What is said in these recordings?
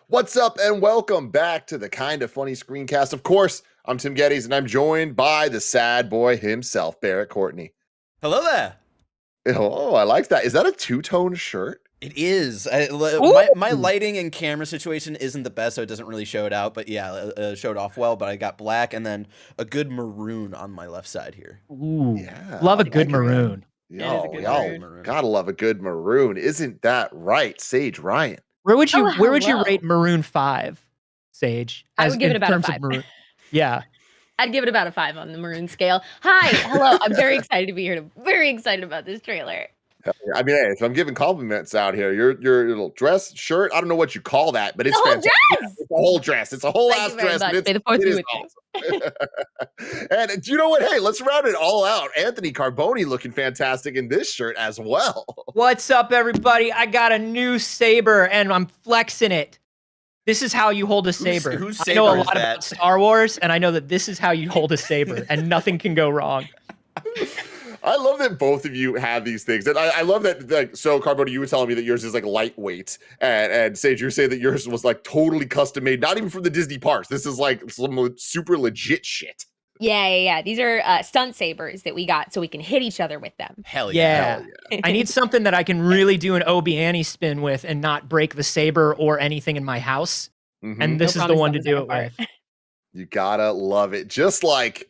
What's up and welcome back to the Kinda Funny Screencast. Of course, I'm Tim Geddes and I'm joined by the sad boy himself, Barrett Courtney. Hello there. Oh, I like that. Is that a two-tone shirt? It is. My lighting and camera situation isn't the best, so it doesn't really show it out. But yeah, showed off well. But I got black and then a good maroon on my left side here. Ooh, yeah, love a good maroon. Y'all gotta love a good maroon. Isn't that right, Saige Ryan? Where would you rate Maroon 5, Saige? I would give it about a 5. Yeah. I'd give it about a 5 on the maroon scale. Hi, hello. I'm very excited to be here. Very excited about this trailer. I mean, hey, if I'm giving compliments out here, your little dress, shirt, I don't know what you call that, but it's fantastic. It's a whole dress. It's a whole ass dress. May the fourth be with you. And do you know what? Hey, let's round it all out. Anthony Carboni looking fantastic in this shirt as well. What's up, everybody? I got a new saber and I'm flexing it. This is how you hold a saber. Whose I know a saber is lot that? about Star Wars, and I know that this is how you hold a saber, and nothing can go wrong. I love that both of you have these things. And I love that, like, so Carboni, you were telling me that yours is like lightweight. And Saige, you're saying that yours was like totally custom made, not even from the Disney parks. This is like some super legit shit. Yeah. These are stunt sabers that we got so we can hit each other with them. Hell yeah. I need something that I can really do an Obi-Wan spin with and not break the saber or anything in my house. Mm-hmm. And this is the one to do it with. You gotta love it. Just like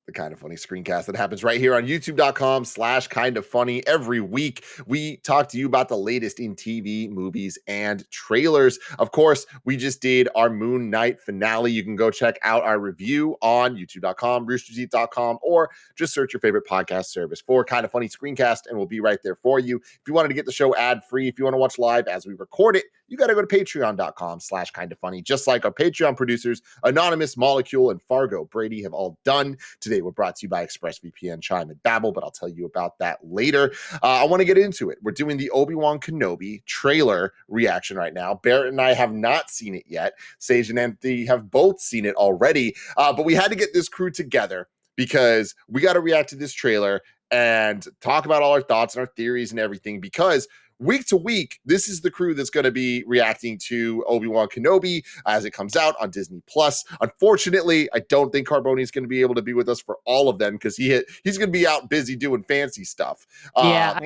the Kinda Funny screencast that happens right here on youtube.com/kindafunny. Every week, we talk to you about the latest in TV, movies, and trailers. Of course, we just did our Moon Knight finale. You can go check out our review on youtube.com, roosterteeth.com, or just search your favorite podcast service for Kinda Funny screencast, and we'll be right there for you. If you wanted to get the show ad-free, if you want to watch live as we record it, you got to go to patreon.com/kindafunny, just like our Patreon producers, Anonymous, Molecule, and Fargo Brady have all done. Today, we're brought to you by ExpressVPN, Chime, and Babbel, but I'll tell you about that later. I want to get into it. We're doing the Obi-Wan Kenobi trailer reaction right now. Barrett and I have not seen it yet. Saige and Anthony have both seen it already, but we had to get this crew together because we got to react to this trailer and talk about all our thoughts and our theories and everything, because week to week, this is the crew that's going to be reacting to Obi-Wan Kenobi as it comes out on Disney Plus. Unfortunately, I don't think Carboni is going to be able to be with us for all of them because he's going to be out busy doing fancy stuff. Yeah,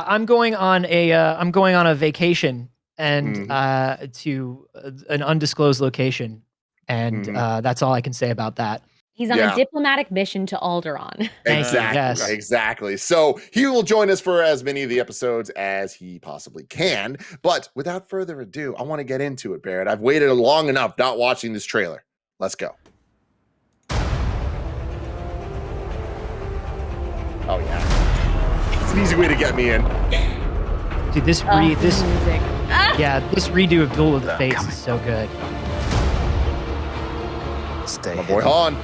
I'm going on a vacation and to an undisclosed location, and that's all I can say about that. He's on a diplomatic mission to Alderaan. Exactly. So he will join us for as many of the episodes as he possibly can. But without further ado, I want to get into it, Barrett. I've waited long enough not watching this trailer. Let's go. Oh, yeah. It's an easy way to get me in. Dude, this redo of Duel of the Fates is so good. Stay My boy Han.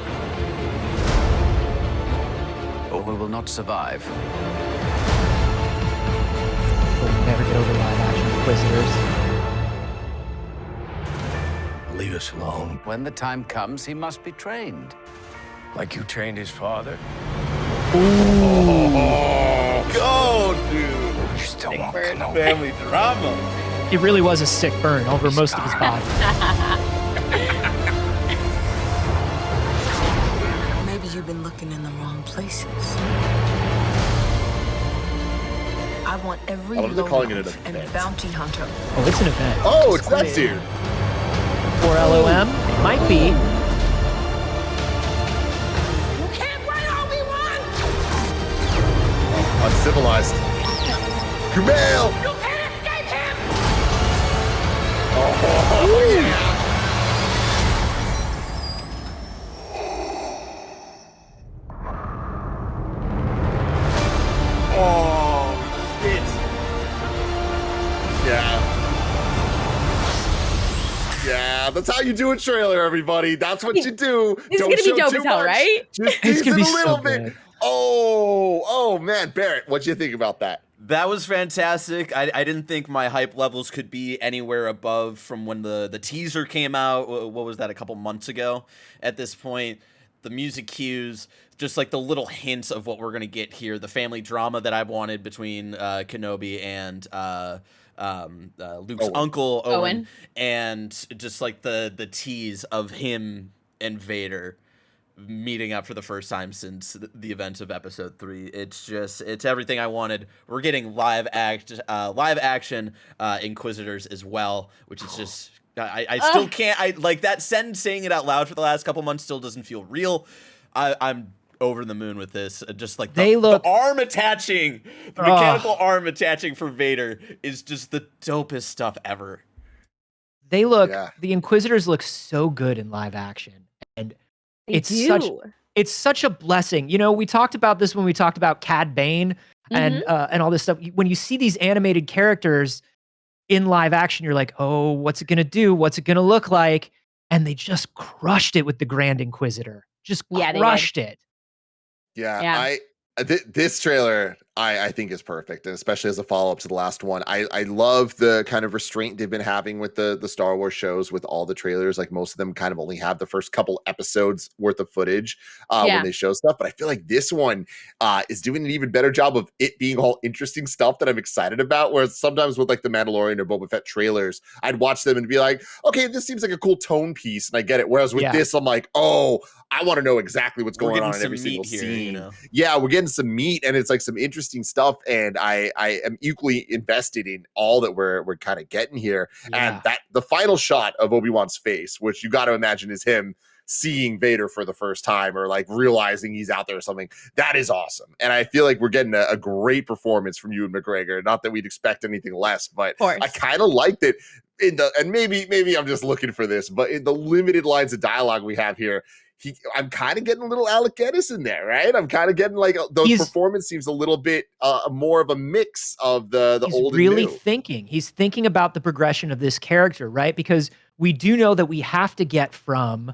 or we will not survive. We'll never get over live action Inquisitors. Leave us alone. When the time comes, he must be trained. Like you trained his father? Oh, go, dude. You still won't know. Family drama. It really was a sick burn over most of his body. Maybe you've been looking in the wrong places. I want every they're calling it an lowlife and event. bounty hunter. Oh, it's an event. Oh, it's that dude. For LOM, might be. You can't run Obi-Wan! Uncivilized. Kumail! You can't escape him! Oh, yeah. Oh, shit. Yeah, that's how you do a trailer, everybody. That's what you do. This is going to be dope as hell, right? Just It's tease gonna it be a little so bit. good. Oh, man. Barrett, what'd you think about that? That was fantastic. I didn't think my hype levels could be anywhere above from when the teaser came out. What was that, a couple months ago? At this point, the music cues, just like the little hints of what we're going to get here, the family drama that I've wanted between Kenobi and Luke's Owen. uncle Owen, Owen. and just like the tease of him and Vader meeting up for the first time since the events of Episode 3. It's everything I wanted. We're getting live action Inquisitors as well, which is just I still can't. I like that. Saying it out loud for the last couple months still doesn't feel real. I'm over the moon with this. Just like the arm attaching, the mechanical arm attaching for Vader is just the dopest stuff ever. They look, the Inquisitors look so good in live action, and it's such a blessing. You know, we talked about this when we talked about Cad Bane and all this stuff. When you see these animated characters in live action, you're like, oh, what's it gonna do? What's it gonna look like? And they just crushed it with the Grand Inquisitor. Just crushed it. Yeah. This trailer I think is perfect, and especially as a follow-up to the last one. I love the kind of restraint they've been having with the Star Wars shows with all the trailers. Like most of them kind of only have the first couple episodes worth of footage when they show stuff. But I feel like this one is doing an even better job of it being all interesting stuff that I'm excited about. Whereas sometimes with like the Mandalorian or Boba Fett trailers, I'd watch them and be like, okay, this seems like a cool tone piece, and I get it. Whereas with this, I'm like, oh, I want to know exactly what's going on in every single scene. You know? Yeah, we're getting some meat, and it's like some interesting stuff, and I am equally invested in all that we're kind of getting here. And that the final shot of Obi-Wan's face, which you got to imagine is him seeing Vader for the first time, or like realizing he's out there or something, that is awesome. And I feel like we're getting a great performance from Ewan McGregor. Not that we'd expect anything less, but I kind of liked it. And maybe I'm just looking for this, but in the limited lines of dialogue we have here, I'm kind of getting a little Alec Guinness in there, right? I'm kind of getting like the performance seems a little bit more of a mix of the old and new. He's thinking about the progression of this character, right? Because we do know that we have to get from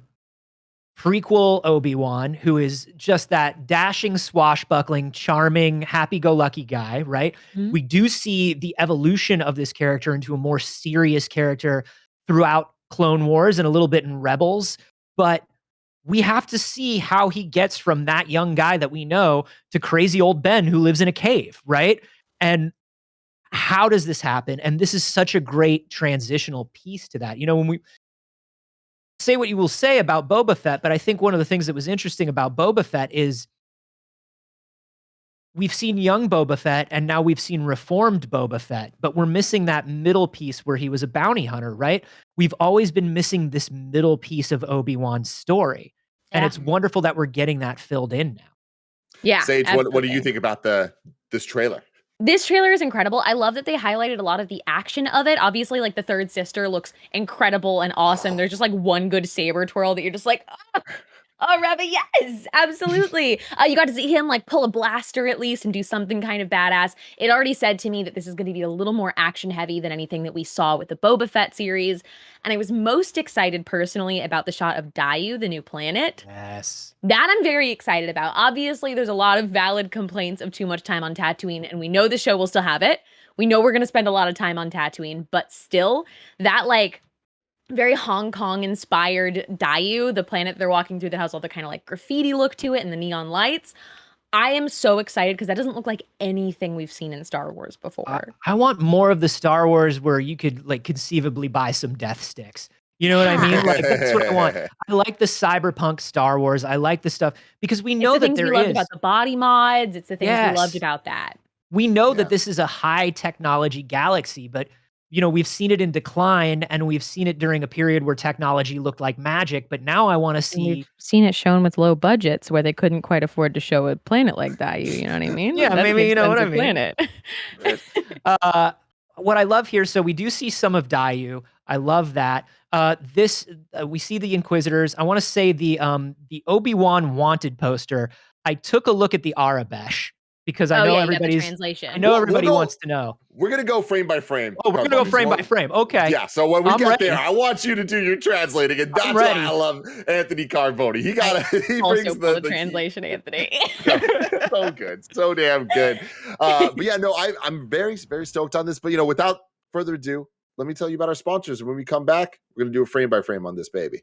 prequel Obi-Wan, who is just that dashing, swashbuckling, charming, happy-go-lucky guy, right? We do see the evolution of this character into a more serious character throughout Clone Wars and a little bit in Rebels, but we have to see how he gets from that young guy that we know to crazy old Ben who lives in a cave, right? And how does this happen? And this is such a great transitional piece to that. You know, when we say what you will say about Boba Fett, but I think one of the things that was interesting about Boba Fett is we've seen young Boba Fett, and now we've seen reformed Boba Fett, but we're missing that middle piece where he was a bounty hunter, right? We've always been missing this middle piece of Obi-Wan's story. And it's wonderful that we're getting that filled in now. Yeah. Saige, what do you think about this trailer? This trailer is incredible. I love that they highlighted a lot of the action of it. Obviously, like the third sister looks incredible and awesome. There's just like one good saber twirl that you're just like, oh, Reva, yes, absolutely. You got to see him like pull a blaster at least and do something kind of badass. It already said to me that this is going to be a little more action heavy than anything that we saw with the Boba Fett series. And I was most excited personally about the shot of Daiyu, the new planet. Yes. That I'm very excited about. Obviously, there's a lot of valid complaints of too much time on Tatooine, and we know the show will still have it. We know we're going to spend a lot of time on Tatooine, but still, that like very Hong Kong inspired Daiyu, the planet they're walking through that has all the kind of like graffiti look to it and the neon lights. I am so excited because that doesn't look like anything we've seen in Star Wars before. I want more of the Star Wars where you could like conceivably buy some death sticks. You know what I mean? Like that's what I want. I like the cyberpunk Star Wars. I like the stuff because we know that there is. It's the things we loved about the body mods. It's the things we loved about that. We know that this is a high technology galaxy, but you know, we've seen it in decline and we've seen it during a period where technology looked like magic, but now I want to see. We've seen it shown with low budgets where they couldn't quite afford to show a planet like Daiyu, you know what I mean? Yeah, maybe you know what I mean. Planet. What I love here, so we do see some of Daiyu. I love that. We see the Inquisitors. I want to say the Obi-Wan wanted poster. I took a look at the Arabesh because I know everybody's translation. I know everybody wants to know. We're gonna go frame by frame. Oh, we're gonna go frame by frame. Okay. Yeah. So when we get there, I want you to do your translating, and that's why I love Anthony Carboni. He brings the translation, Anthony. So good, so damn good. But yeah, no, I'm very, very stoked on this. But you know, without further ado, let me tell you about our sponsors. And when we come back, we're gonna do a frame by frame on this baby.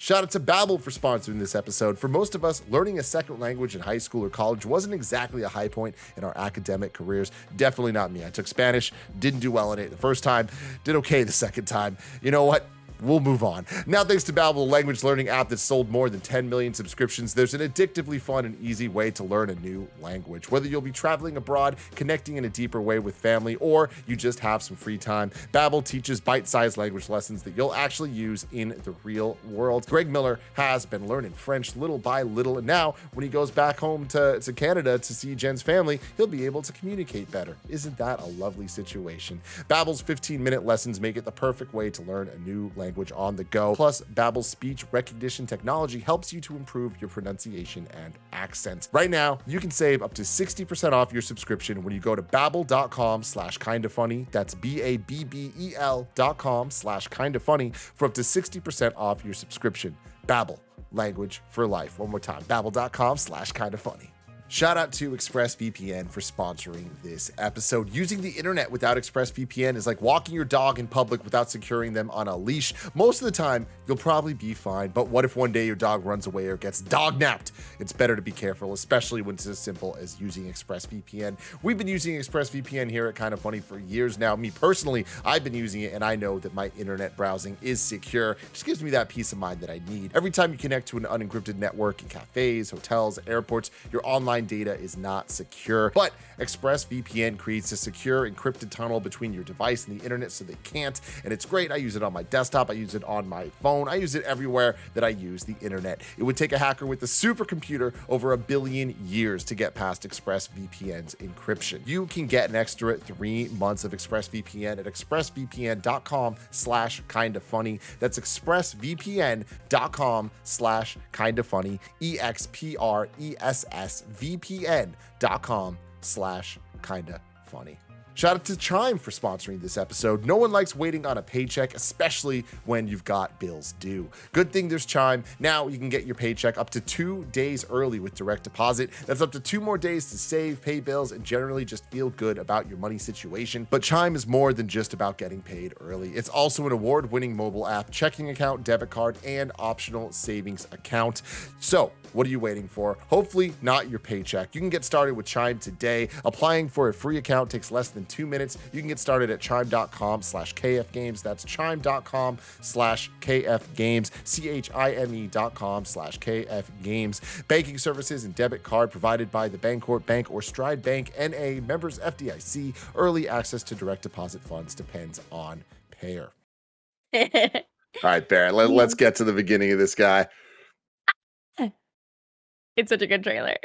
Shout out to Babbel for sponsoring this episode. For most of us, learning a second language in high school or college wasn't exactly a high point in our academic careers. Definitely not me. I took Spanish, didn't do well in it the first time, did okay the second time. You know what? We'll move on. Now, thanks to Babbel, a language learning app that's sold more than 10 million subscriptions, there's an addictively fun and easy way to learn a new language. Whether you'll be traveling abroad, connecting in a deeper way with family, or you just have some free time, Babbel teaches bite-sized language lessons that you'll actually use in the real world. Greg Miller has been learning French little by little, and now when he goes back home to Canada to see Jen's family, he'll be able to communicate better. Isn't that a lovely situation? Babbel's 15-minute lessons make it the perfect way to learn a new language on the go. Plus, Babbel's speech recognition technology helps you to improve your pronunciation and accent. Right now, you can save up to 60% off your subscription when you go to babbel.com/kindafunny. That's BABBEL.com/kindafunny for up to 60% off your subscription. Babbel, language for life. One more time, babbel.com/kindafunny. Shout out to ExpressVPN for sponsoring this episode. Using the internet without ExpressVPN is like walking your dog in public without securing them on a leash. Most of the time, you'll probably be fine, but what if one day your dog runs away or gets dog-napped? It's better to be careful, especially when it's as simple as using ExpressVPN. We've been using ExpressVPN here at KindaFunny for years now. Me personally, I've been using it, and I know that my internet browsing is secure. It just gives me that peace of mind that I need. Every time you connect to an unencrypted network in cafes, hotels, airports, your online data is not secure, but ExpressVPN creates a secure encrypted tunnel between your device and the internet so they can't, and it's great. I use it on my desktop, I use it on my phone, I use it everywhere that I use the internet. It would take a hacker with a supercomputer over 1 billion years to get past ExpressVPN's encryption. You can get an extra 3 months of ExpressVPN at expressvpn.com/kindafunny. That's expressvpn.com/kindafunny, expressvpn.com/kindafunny. Shout out to Chime for sponsoring this episode. No one likes waiting on a paycheck, especially when you've got bills due. Good thing there's Chime. Now you can get your paycheck up to 2 days early with direct deposit. That's up to 2 more days to save, pay bills, and generally just feel good about your money situation. But Chime is more than just about getting paid early. It's also an award-winning mobile app, checking account, debit card, and optional savings account. So what are you waiting for? Hopefully not your paycheck. You can get started with Chime today. Applying for a free account takes less than 2 minutes. You can get started at chime.com/kfgames. That's chime.com/kfgames, chime.com/kfgames. Banking services and debit card provided by the Bancorp Bank or Stride Bank, NA, members FDIC. Early access to direct deposit funds depends on payer. All right, Barrett, let's get to the beginning of this guy. It's such a good trailer.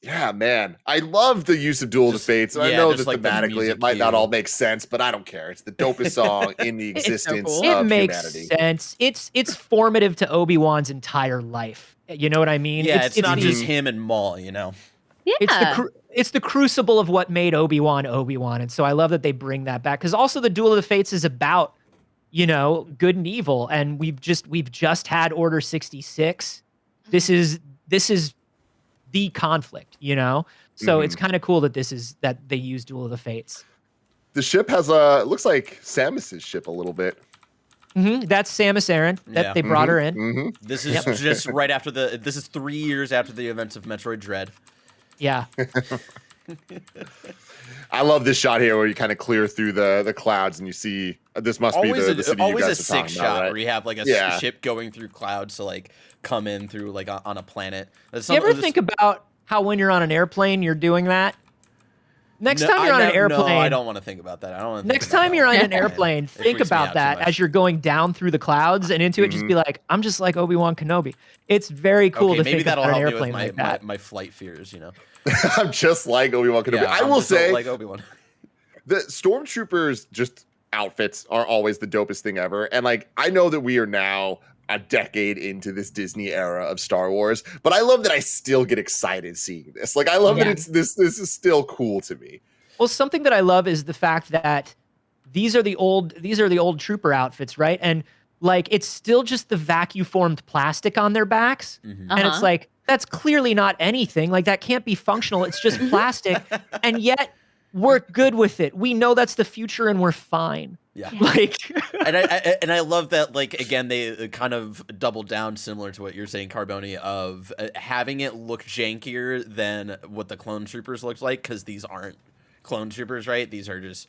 Yeah, man. I love the use of Duel of the Fates. I know that like thematically it might not all make sense, but I don't care. It's the dopest song in the existence cool. It of makes humanity. sense. It's formative to Obi-Wan's entire life. You know what I mean? Yeah, it's not the- just him and Maul, you know? Yeah. It's the crucible of what made Obi-Wan Obi-Wan, and so I love that they bring that back, because also the Duel of the Fates is about, you know, good and evil, and we've just had Order 66. This is the conflict, you know? So it's kind of cool that that they use Duel of the Fates. The ship has it looks like Samus's ship a little bit. That's Samus Aran that they brought her in. This is just right after this is 3 years after the events of Metroid Dread. Yeah. I love this shot here where you kind of clear through the clouds and you see this must Always be the city always you a guys are sick talking shot about, right? where you have like a Yeah. ship going through clouds to like come in through like on a planet. You ever think about how when you're on an airplane, you're doing that? Next time you're on an airplane. No, I don't want to think about that. I don't want to Next time you're on an airplane, think freaks me out about too that much. as you're going down through the clouds and into it. Just be like, I'm just like Obi-Wan Kenobi. It's very cool to maybe think that'll about an help me airplane with like that. my flight fears, you know. I'm just like Obi-Wan Kenobi. Yeah, I I'm will just say like Obi-Wan. the stormtroopers just outfits are always the dopest thing ever. And like, I know that we are now a decade into this Disney era of Star Wars, but I love that I still get excited seeing this. Like, I love that this is still cool to me. Well, something that I love is the fact that these are the old trooper outfits, right? And like, it's still just the vacuum formed plastic on their backs. And it's like, that's clearly not anything. Like, that can't be functional. It's just plastic. And yet we're good with it. We know that's the future and we're fine. Yeah. Like, and I love that, like, again, they kind of doubled down, similar to what you're saying, Carboni, of having it look jankier than what the clone troopers looked like, because these aren't clone troopers, right? These are just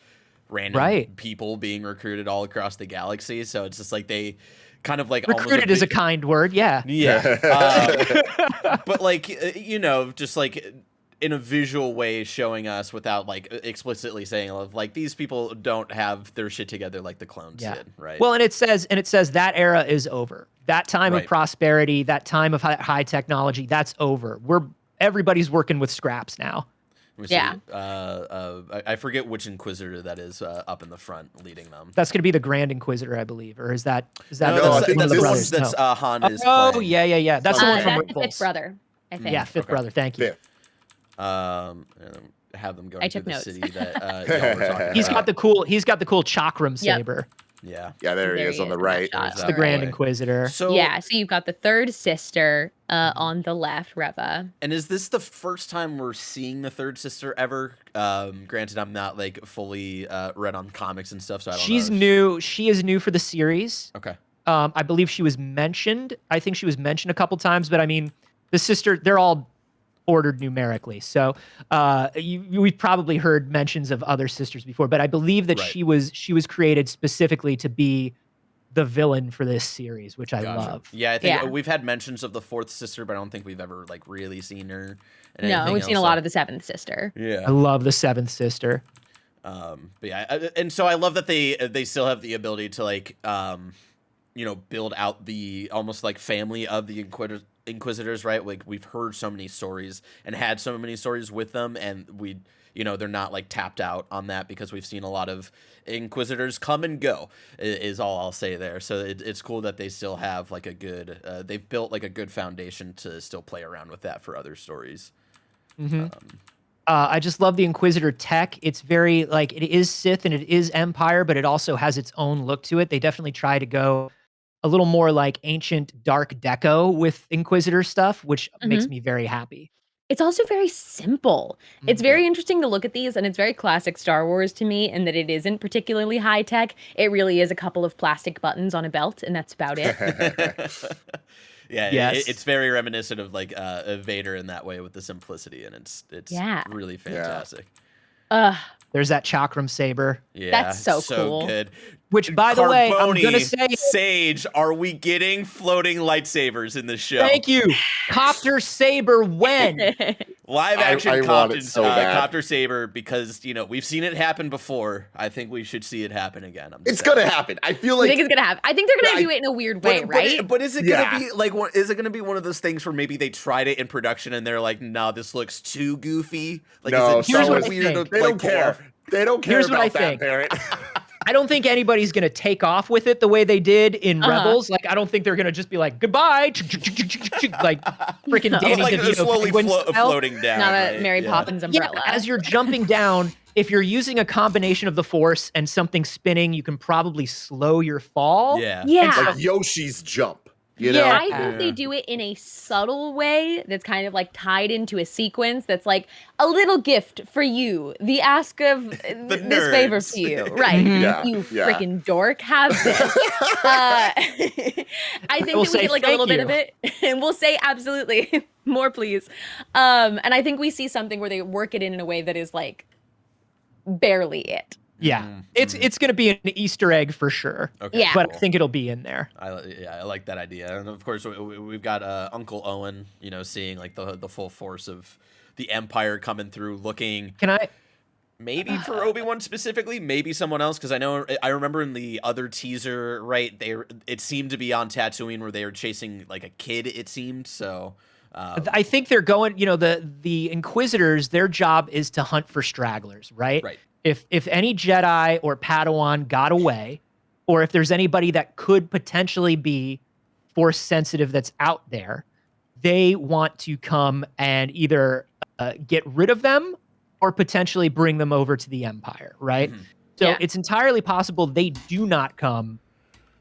random people being recruited all across the galaxy. So it's just like they kind of like recruited is a kind word. Yeah. But like, you know, just like in a visual way showing us without like explicitly saying, like, these people don't have their shit together like the clones did, right? Well, and it says that era is over. That time of prosperity, that time of high technology, that's over. Everybody's working with scraps now. Yeah. I forget which Inquisitor that is up in the front leading them. That's going to be the Grand Inquisitor, I believe, or is that No, I think one of the this brothers? That's Han is oh playing. yeah. That's the one from that's the Rebels. fifth brother, I think. Yeah, fifth brother. Thank you. And have them go I into took the notes. city that y'all were talking He's about. got the cool chakram saber. Yeah. Yeah, there he is on the right. It's the Grand Inquisitor. So yeah, so you've got the third sister on the left, Reva. And is this the first time we're seeing the third sister ever? Granted, I'm not like fully read on comics and stuff, so I don't know. She's new. She is new for the series. Okay. I believe she was mentioned. I think she was mentioned a couple times, but I mean, the sister, they're all ordered numerically. So we've probably heard mentions of other sisters before, but I believe that she was created specifically to be the villain for this series, which I love. Yeah, I think we've had mentions of the fourth sister, but I don't think we've ever like really seen her. No, we've seen a lot of the seventh sister. Yeah, I love the seventh sister. But yeah, and so I love that they still have the ability to like you know, build out the almost like family of the Inquisitors, right? Like we've heard so many stories and had so many stories with them, and you know, they're not like tapped out on that because we've seen a lot of Inquisitors come and go is all I'll say there. So it's cool that they still have like a good they've built like a good foundation to still play around with that for other stories. I just love the Inquisitor tech. It's very like, it is Sith and it is Empire, but it also has its own look to it. They definitely try to go a little more like ancient dark deco with Inquisitor stuff, which makes me very happy. It's also very simple. It's very interesting to look at these, and it's very classic Star Wars to me, in that it isn't particularly high tech. It really is a couple of plastic buttons on a belt, and that's about it. Yeah, it's very reminiscent of like Vader in that way with the simplicity, and it's really fantastic. There's that chakram saber. Yeah, that's so cool. Good. Which, by the way, I'm gonna say, Saige, are we getting floating lightsabers in this show? Thank you. Copter saber when? Live action I want it so bad. copter saber, because you know we've seen it happen before. I think we should see it happen again. It's gonna happen. I feel like I think it's gonna happen. I think they're gonna do it in a weird way, right? But is it gonna be like? Is it gonna be one of those things where maybe they tried it in production and they're like, "No, this looks too goofy." Like, no, is it here's what so I weird? think. To, they like, don't care. They don't care Here's about what I that, think. Barrett. I don't think anybody's gonna take off with it the way they did in Rebels. Like, I don't think they're gonna just be like, "Goodbye," like freaking Danny like DeVito slowly style. floating down. Not right? a Mary Poppins umbrella. Yeah, as you're jumping down, if you're using a combination of the Force and something spinning, you can probably slow your fall. Yeah. Like Yoshi's jump. You know? I think they do it in a subtle way that's kind of like tied into a sequence that's like a little gift for you. The ask of this favor for you. Right. You freaking dork, have this. I think that we get like a little bit of it, and we'll say absolutely more please. And I think we see something where they work it in a way that is like barely it. Yeah, it's going to be an Easter egg for sure. Okay, but I think it'll be in there. I like that idea, and of course we've got Uncle Owen, you know, seeing like the full force of the Empire coming through, looking. Can I? Maybe for Obi-Wan specifically, maybe someone else, because I remember in the other teaser, right? It seemed to be on Tatooine where they were chasing like a kid. It seemed so. I think they're going. You know, the Inquisitors, their job is to hunt for stragglers, right? Right. If any Jedi or Padawan got away, or if there's anybody that could potentially be Force sensitive that's out there, they want to come and either get rid of them or potentially bring them over to the Empire, right? So it's entirely possible they do not come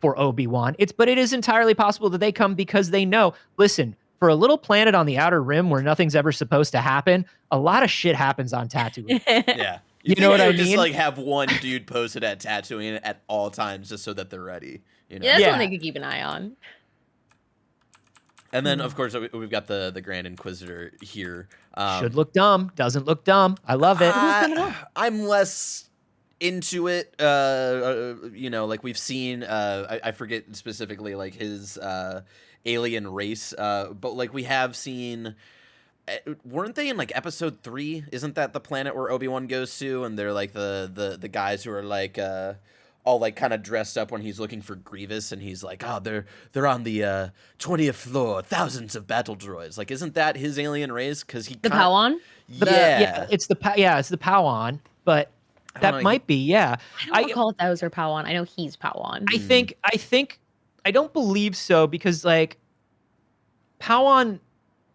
for Obi-Wan. But it is entirely possible that they come because they know, listen, for a little planet on the Outer Rim where nothing's ever supposed to happen, a lot of shit happens on Tatooine. You know what I Just mean? like have one dude posted at Tatooine at all times, just so that they're ready. You know? Yeah, that's Yeah. one they could keep an eye on. And then, of course, we've got the Grand Inquisitor here. Should look dumb, doesn't look dumb. I love it. I'm less into it. You know, like we've seen. I forget specifically like his alien race, but like we have seen. Weren't they in like episode 3? Isn't that the planet where Obi-Wan goes to? And they're like the guys who are like all like kind of dressed up when he's looking for Grievous, and he's like, oh, they're on the 20th floor, thousands of battle droids. Like, isn't that his alien race? Because he The Padawan? Yeah. It's the Padawan, but that know, might be, yeah. I don't recall if those are Padawan. I know he's Padawan. I think I don't believe so, because like Padawan,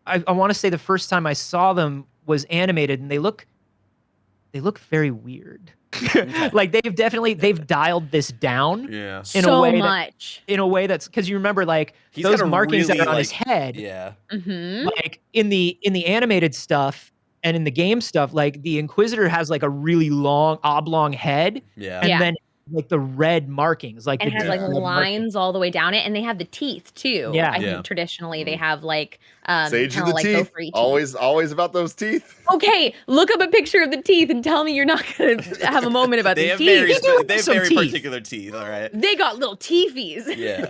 I want to say the first time I saw them was animated, and they look very weird. Like they've dialed this down. Yeah. In so a way much. in a way that's because you remember like He's those got a markings that really, are on his like- head. Yeah. Mm-hmm. Like in the animated stuff and in the game stuff, like the Inquisitor has like a really long oblong head, Yeah. and Yeah. then like the red markings, like And the it has like deep red markings. lines all the way down it, and they have the teeth too. Yeah. I Yeah. think traditionally they have like Sage kinda of the like teeth. gopher-y teeth. Always about those teeth. Okay, look up a picture of the teeth and tell me you're not gonna have a moment about They the have teeth. very, do they have some very teeth. particular teeth. All right. They got little teethies. Yeah.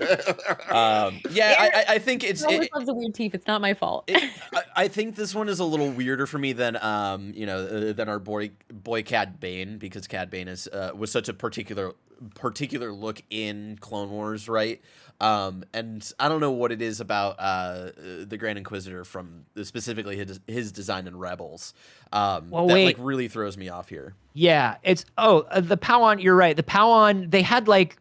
I think it's. I always love the weird teeth. It's not my fault. I think this one is a little weirder for me than than our boy Cad Bane, because Cad Bane is was such a particular look in Clone Wars, right? And I don't know what it is about the Grand Inquisitor from specifically his design in Rebels that wait. like really throws me off here. Yeah, it's the Padawan. You're right. The Padawan, they had like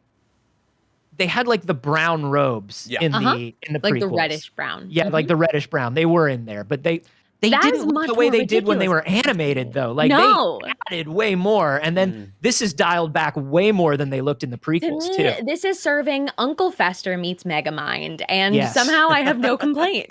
the brown robes Yeah. in the Like the prequels. reddish brown. Yeah, like the reddish brown. They were in there, but they That didn't is look much the way more they did when they were ridiculous. animated, though. Like No. they added way more, and then this is dialed back way more than they looked in the To prequels me, too. this is serving Uncle Fester meets Megamind, and Yes. somehow I have no complaint.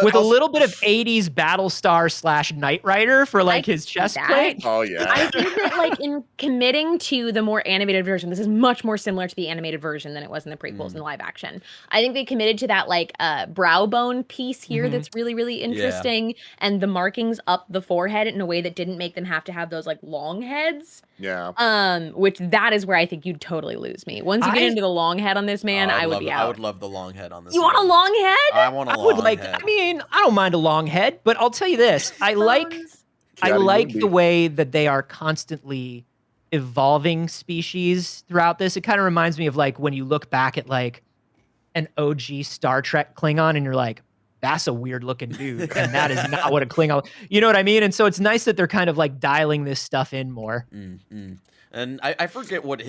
With a Also- little bit of 80s Battlestar / Knight Rider for like can his see chest that. plate. Oh yeah. I think that like in committing to the more animated version, this is much more similar to the animated version than it was in the prequels and live action. I think they committed to that like brow bone piece here that's really, really interesting, and the markings up the forehead in a way that didn't make them have to have those like long heads. Yeah. Which that is where I think you'd totally lose me. Once you get into the long head on this man, I would be out. I would love the long head on this. You want a one. long head? I want a I long would like. head. I mean, I don't mind a long head, but I'll tell you this: I like Keanu the way that they are constantly evolving species throughout this. It kind of reminds me of like when you look back at like an OG Star Trek Klingon, and you're like, that's a weird looking dude, and that is not what a Klingon. You know what I mean? And so it's nice that they're kind of like dialing this stuff in more. And I forget what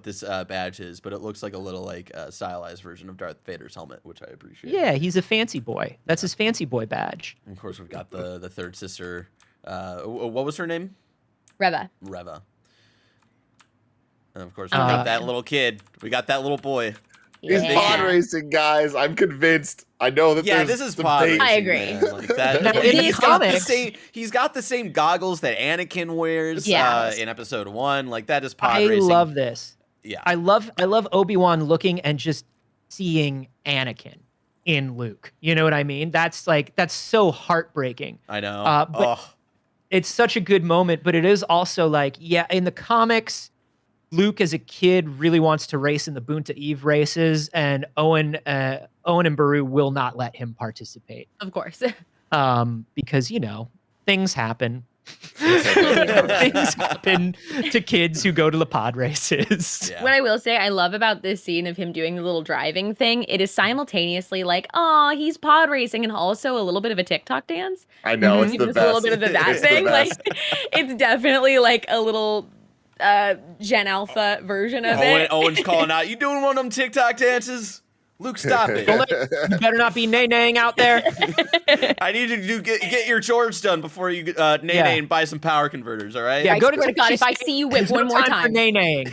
this badge is, but it looks like a little like stylized version of Darth Vader's helmet, which I appreciate. Yeah, he's a fancy boy. That's his fancy boy badge. And of course, we've got the third sister. What was her name? Reva. Reva. And of course, we got that little kid. We got that little boy. He's Yeah. pod racing, guys. I'm convinced. I know that Yeah, there's this is some pod bait. racing, I agree. man. Like that. Now, And in the he's got the comics- same. He's got the same goggles that Anakin wears. Yes. In Episode 1, like that is pod I racing. love this. Yeah. I love Obi-Wan looking and just seeing Anakin in Luke. You know what I mean? That's so heartbreaking. I know. But it's such a good moment, but it is also like, yeah, in the comics, Luke as a kid really wants to race in the Boonta Eve races, and Owen and Beru will not let him participate. Of course. Because, you know, things happen. Things happen to kids who go to the pod races. Yeah. What I will say I love about this scene of him doing the little driving thing, it is simultaneously like, oh, he's pod racing, and also a little bit of a TikTok dance. I know it's the Just best. a little bit of the that It's the thing. Like best. it's definitely like a little Gen Alpha version of it. Owen's calling out. You doing one of them TikTok dances? Luke, stop it. You better not be nay-naying out there. I need you to get your chores done before you nay-nay and buy some power converters, all right? Yeah, I go to swear to God, if I Texas see you whip There's one no more for time. nay-naying.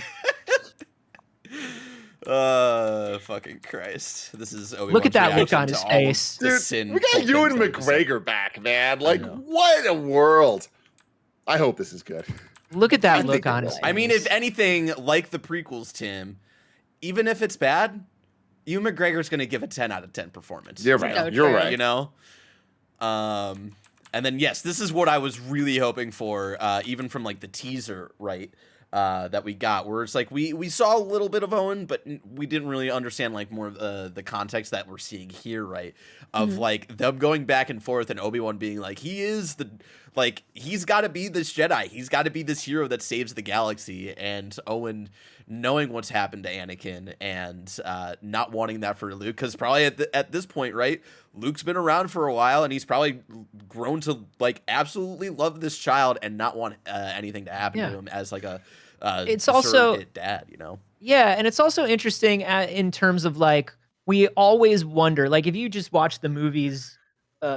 Fucking Christ. This is Obi-Wan's Look at that look reaction on to his all of face. the Dude, sin we got things Ewan that we said. McGregor back, man. Like, know. what a world. I hope this is good. Look at I that look think on it his will. face. I mean, if anything, like the prequels, Tim, even if it's bad, Ewan McGregor's going to give a 10 out of 10 performance. You're you right. know? So You're true. right. You know? And then, yes, this is what I was really hoping for, even from like the teaser, right? That we got, where it's like we saw a little bit of Owen, but we didn't really understand like more of the context that we're seeing here, right? Of like them going back and forth, and Obi-Wan being like, he's got to be this Jedi, he's got to be this hero that saves the galaxy, and Owen knowing what's happened to Anakin and not wanting that for Luke, because probably at this point, right, Luke's been around for a while, and he's probably grown to like absolutely love this child and not want anything to happen to him as like a It's also surrogate dad, you know? Yeah, and it's also interesting in terms of like we always wonder, like if you just watch the movies,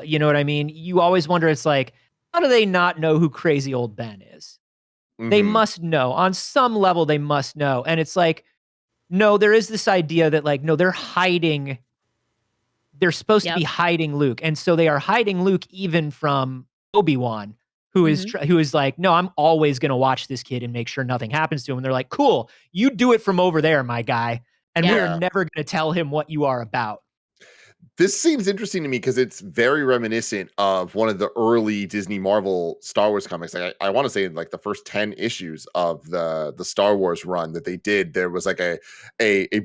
you know what I mean? You always wonder, it's like, how do they not know who crazy old Ben is? They Mhm. must know. On some level, they must know. And it's like, no, there is this idea that like, no, they're supposed to be Yep. hiding Luke. And so they are hiding Luke even from Obi-Wan, who is like, no, I'm always going to watch this kid and make sure nothing happens to him. And they're like, cool, you do it from over there, my guy. And Yeah. we're Yeah. never going to tell him what you are about. This seems interesting to me because it's very reminiscent of one of the early Disney Marvel Star Wars comics. Like I want to say in like the first 10 issues of the Star Wars run that they did, there was like a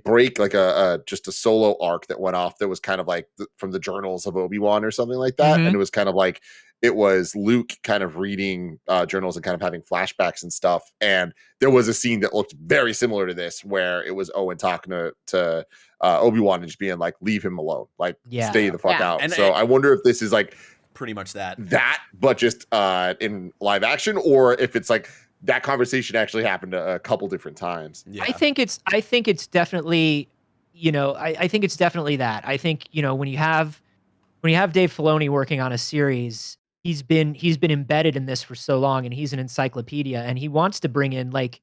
break, like a just a solo arc that went off that was kind of like from the journals of Obi-Wan or something like that. Mhm. And it was kind of like it was Luke kind of reading journals and kind of having flashbacks and stuff. And there was a scene that looked very similar to this where it was Owen talking to Obi-Wan and just being like, leave him alone, like Yeah. stay the fuck Yeah. out. And So I wonder if this is like pretty much that. but just in live action, or if it's like that conversation actually happened a couple different times. Yeah. I think it's definitely, you know, I think it's definitely that. I think, you know, when you have Dave Filoni working on a series, he's been embedded in this for so long, and he's an encyclopedia, and he wants to bring in like,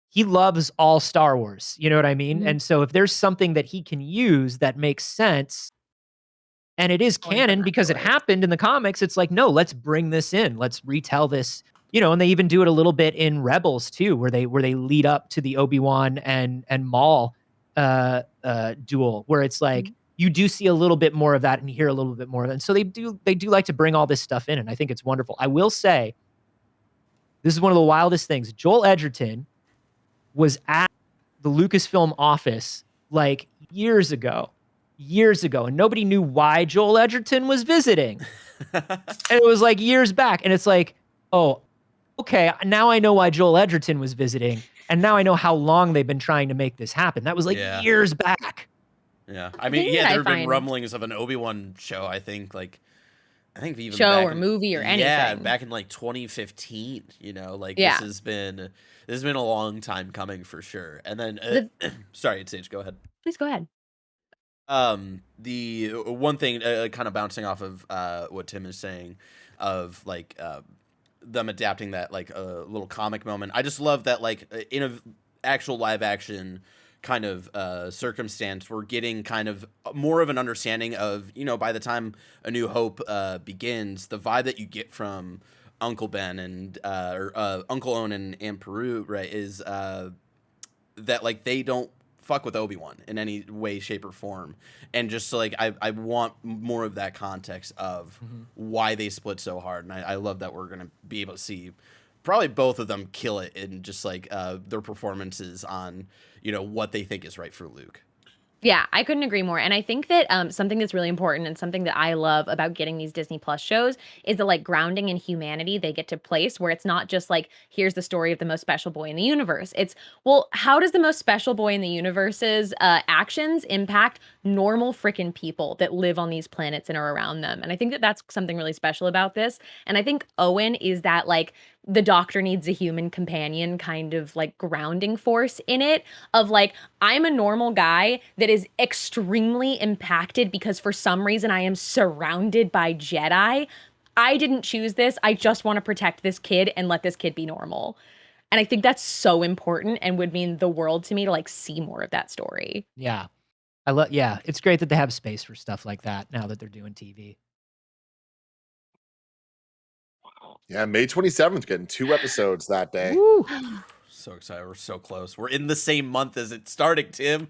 he loves all Star Wars, you know what I mean? Mhm. And so if there's something that he can use that makes sense, and it is Going from canon that because it source. happened in the comics, it's like, no, let's bring this in. Let's retell this. You know, and they even do it a little bit in Rebels too, where they lead up to the Obi-Wan and Maul duel, where it's like you do see a little bit more of that and hear a little bit more of it. And so they do like to bring all this stuff in, and I think it's wonderful. I will say, this is one of the wildest things. Joel Edgerton was at the Lucasfilm office like years ago, and nobody knew why Joel Edgerton was visiting. And it was like years back, and it's like, oh, okay, now I know why Joel Edgerton was visiting, and now I know how long they've been trying to make this happen. That was like Yeah. years back. Yeah. I mean, thing yeah, that I there have been find- rumblings of an Obi-Wan show, I think even Show back or in- movie or Yeah, anything. back in like 2015, you know, like Yeah. this has been a long time coming for sure. And then sorry, Saige, go ahead. Please go ahead. The one thing kind of bouncing off of what Tim is saying of like them adapting that like a little comic moment. I just love that like in a actual live action kind of circumstance, we're getting kind of more of an understanding of, you know, by the time A New Hope begins, the vibe that you get from Uncle Ben and or Uncle Owen and Aunt Peru, right, is that like they don't fuck with Obi-Wan in any way, shape, or form. And just like I want more of that context of why they split so hard. And I love that we're gonna be able to see probably both of them kill it in just like their performances on, you know, what they think is right for Luke. Yeah, I couldn't agree more. And I think that something that's really important and something that I love about getting these Disney Plus shows is the like grounding in humanity they get to place, where it's not just like, here's the story of the most special boy in the universe. It's, well, how does the most special boy in the universe's actions impact normal freaking people that live on these planets and are around them? And I think that that's something really special about this. And I think Owen is that like, the doctor needs a human companion kind of like grounding force in it, of like, I'm a normal guy that is extremely impacted because for some reason I am surrounded by Jedi. I didn't choose this. I just want to protect this kid and let this kid be normal. And I think that's so important and would mean the world to me to like see more of that story. Yeah. It's great that they have space for stuff like that now that they're doing TV. Yeah, May 27th, getting 2 episodes that day. Woo. So excited. We're so close. We're in the same month as it's starting, Tim.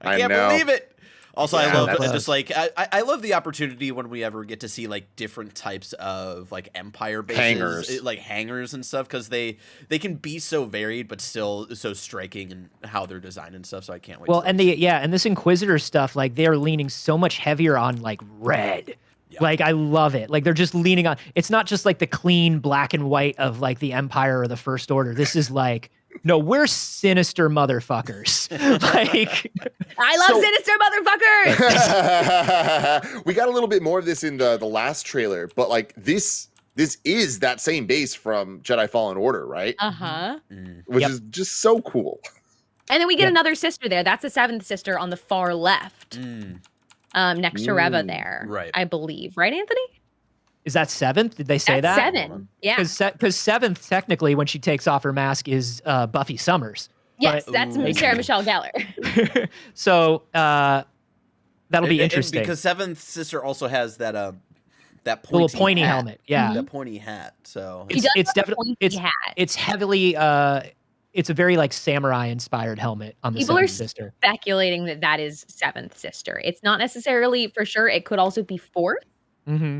I I can't know. believe it. Also, Yeah, I love that's- just like I love the opportunity when we ever get to see like different types of like Empire bases, Hangars. like hangars and stuff, because they can be so varied but still so striking in how they're designed and stuff. So I can't wait. Well, to and and this Inquisitor stuff, like they're leaning so much heavier on like red. Yeah. Like I love it. Like they're just leaning on. It's not just like the clean black and white of like the Empire or the First Order. This is like, no, we're sinister motherfuckers. Like I love So- sinister motherfuckers. We got a little bit more of this in the last trailer, but like this is that same base from Jedi Fallen Order, right? Uh-huh. Which Yep. is just so cool. And then we get Yeah. another sister there. That's the 7th sister on the far left. Next to Reva there. Right. I believe. Right, Anthony? is that 7th? Did they say That's that? 7. Yeah. Because 7th technically when she takes off her mask is Buffy Summers. Yes, but- that's Ooh. Sarah Michelle Gellar. So that'll be And interesting. because Seventh Sister also has that that The little pointy pointy hat. helmet. Yeah. That pointy hat. So He does It's have a definitely pointy it's hat. it's heavily it's a very like samurai inspired helmet on the People are 7th sister. speculating that that is 7th sister. It's not necessarily for sure. It could also be 4th. Mm-hmm.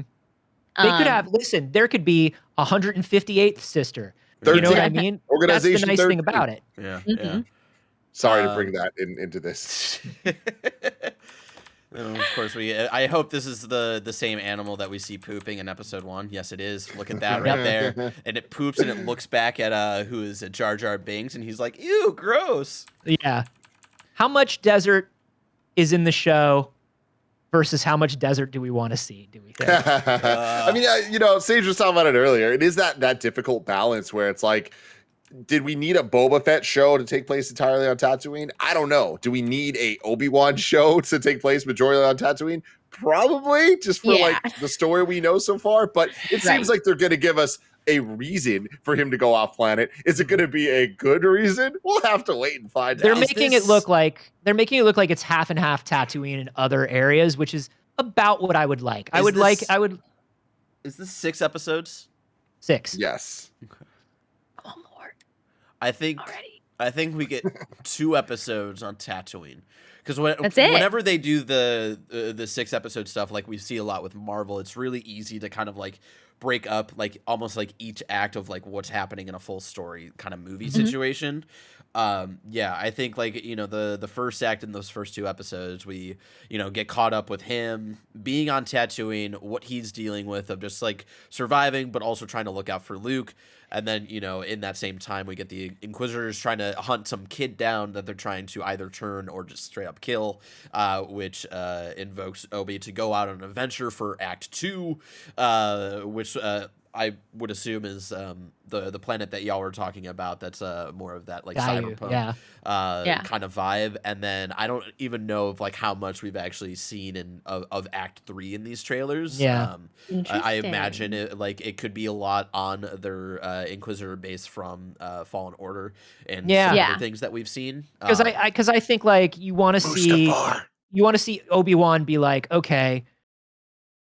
They could have, listen, there could be 158th sister. You know what I 13th. mean? Organization That's the nice thing 13th. about it. yeah, Mhm. Sorry to bring that into this. And of course, I hope this is the same animal that we see pooping in episode 1. Yes, it is. Look at that right there. And it poops and it looks back at who is it, Jar Jar Binks, and he's like, "Ew, gross." Yeah. How much desert is in the show versus how much desert do we want to see? Do we think? I mean, Saige was talking about it earlier. It is that difficult balance where it's like, did we need a Boba Fett show to take place entirely on Tatooine? I don't know. Do we need a Obi-Wan show to take place majority on Tatooine? Probably, just for like the story we know so far. But it seems like they're going to give us a reason for him to go off planet. Is it going to be a good reason? We'll have to wait and find They're out. making it look like it's half and half Tatooine in other areas, which is about what I would like. I would. Is this 6 episodes? 6. Yes. Oh, Lord. I think Already. I think we get 2 episodes on Tatooine. Because That's it. whenever they do the 6 episode stuff, like we see a lot with Marvel, it's really easy to kind of like break up like almost like each act of like what's happening in a full story kind of movie situation. I think like the first act in those first 2 episodes, we get caught up with him being on Tatooine, what he's dealing with of just like surviving but also trying to look out for Luke. And then, in that same time, we get the Inquisitors trying to hunt some kid down that they're trying to either turn or just straight up kill, which invokes Obi to go out on an adventure for Act 2, which I would assume is the planet that y'all were talking about. That's more of that like cyberpunk kind of vibe. And then I don't even know of like how much we've actually seen of Act 3 in these trailers. Yeah. I imagine it could be a lot on their Inquisitor base from Fallen Order and some other things that we've seen. Because I think like you want to see Obi-Wan be like, okay,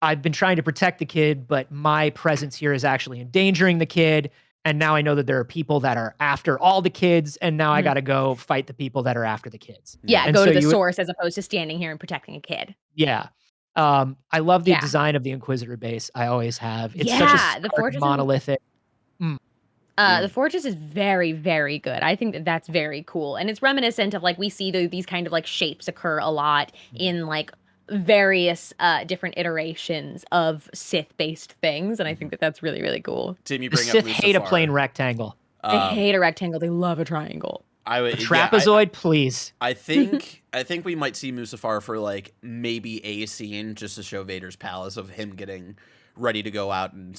I've been trying to protect the kid, but my presence here is actually endangering the kid. And now I know that there are people that are after all the kids, and now I got to go fight the people that are after the kids. Yeah, And go so to the source as opposed to standing here and protecting a kid. Yeah. I love the design of the Inquisitor base. I always have. It's such a the stark, fortress monolithic. The fortress is very, very good. I think that's very cool. And it's reminiscent of like we see these kind of like shapes occur a lot in like various different iterations of Sith-based things. And I think that's really, really cool. Tim, you The bring Sith up hate a Mustafar. plain rectangle. They hate a rectangle. They love a triangle. I would A trapezoid, please. I think we might see Mustafar for like maybe a scene just to show Vader's palace of him getting ready to go out and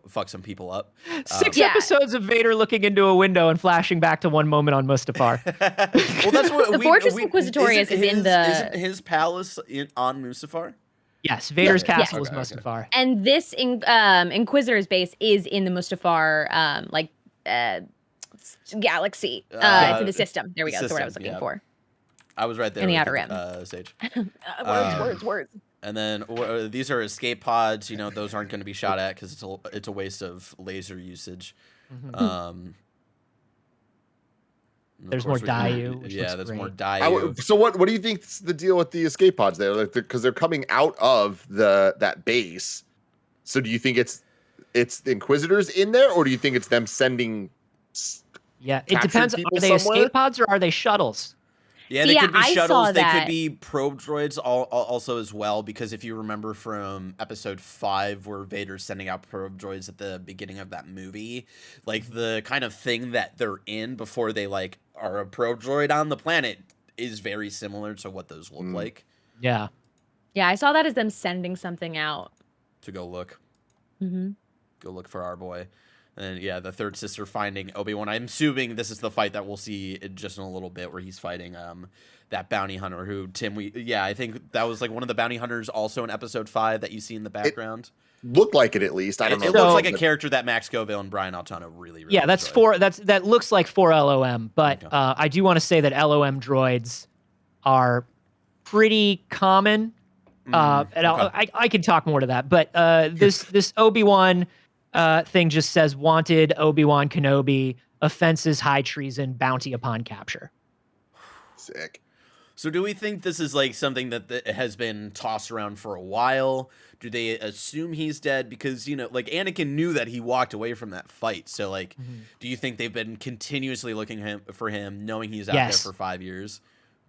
fuck some people up. 6 episodes of Vader looking into a window and flashing back to one moment on Mustafar. Well, that's what The Fortress Inquisitorius is in the- isn't his palace on Mustafar? Yes, Vader's castle is Okay, okay. Mustafar. And this Inquisitor's base is in the Mustafar galaxy. It's in the system. There we go. That's the word I was looking for. I was right there. In the with Outer you, Rim. Sage. Words. And then these are escape pods. You know, those aren't going to be shot at because it's a waste of laser usage. Mhm. And of There's course more we can- Dayu, which looks there's great. more Dayu. So what do you think's the deal with the escape pods there? Like, because they're coming out of that base. So do you think it's the Inquisitors in there, or do you think it's them sending? Yeah, it captured depends. people Are they somewhere? escape pods or are they shuttles? Yeah, See, they yeah, could be I saw shuttles. They that. could be probe droids also as well, because if you remember from episode 5 where Vader's sending out probe droids at the beginning of that movie, like the kind of thing that they're in before they like are a probe droid on the planet is very similar to what those look like. Yeah. Yeah, I saw that as them sending something out. To go look. Mm-hmm. Go look for our boy. And yeah, the third sister finding Obi-Wan. I'm assuming this is the fight that we'll see just in a little bit, where he's fighting that bounty hunter who I think that was like one of the bounty hunters also in episode 5 that you see in the background. Looked like it, at least. I don't know. It looks like a character that Max Scoville and Brian Altano really Yeah, that's enjoy. that looks like 4 LOM, but Okay. I do want to say that LOM droids are pretty common. And okay. I can talk more to that, but this Obi-Wan thing just says wanted Obi-Wan Kenobi, offenses high treason, bounty upon capture. Sick. So do we think this is like something that has been tossed around for a while? Do they assume he's dead? Because, you know, like Anakin knew that he walked away from that fight. So like, do you think they've been continuously looking for him, knowing he's out there for 5 years?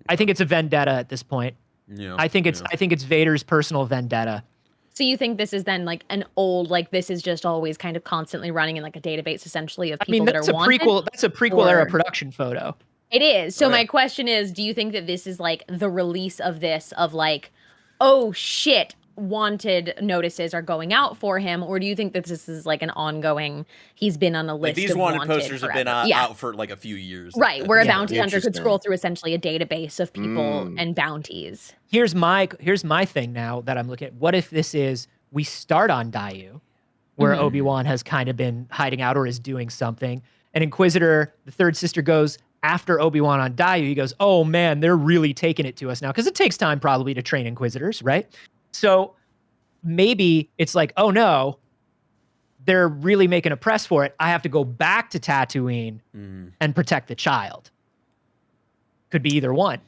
I think it's a vendetta at this point. Yeah, I think it's Vader's personal vendetta. So you think this is then like an old, like this is just always kind of constantly running in like a database essentially of people that are wanted? That's a prequel era Or- production photo. It is. So Oh, yeah. my question is, do you think that this is like the release of this of like, oh shit, wanted notices are going out for him, or do you think that this is like an ongoing? He's been on a list. Like these of wanted posters have been forever. out for like a few years. Right, where a Yeah. bounty hunter could Interesting. scroll through essentially a database of people and bounties. Here's my thing now that I'm looking at. What if this is we start on Dayu, where Obi-Wan has kind of been hiding out or is doing something, and Inquisitor, the third sister, goes after Obi-Wan on Dayu. He goes, oh man, they're really taking it to us now, because it takes time probably to train Inquisitors, right? So maybe it's like, oh no, they're really making a press for it. I have to go back to Tatooine and protect the child. Could be either one.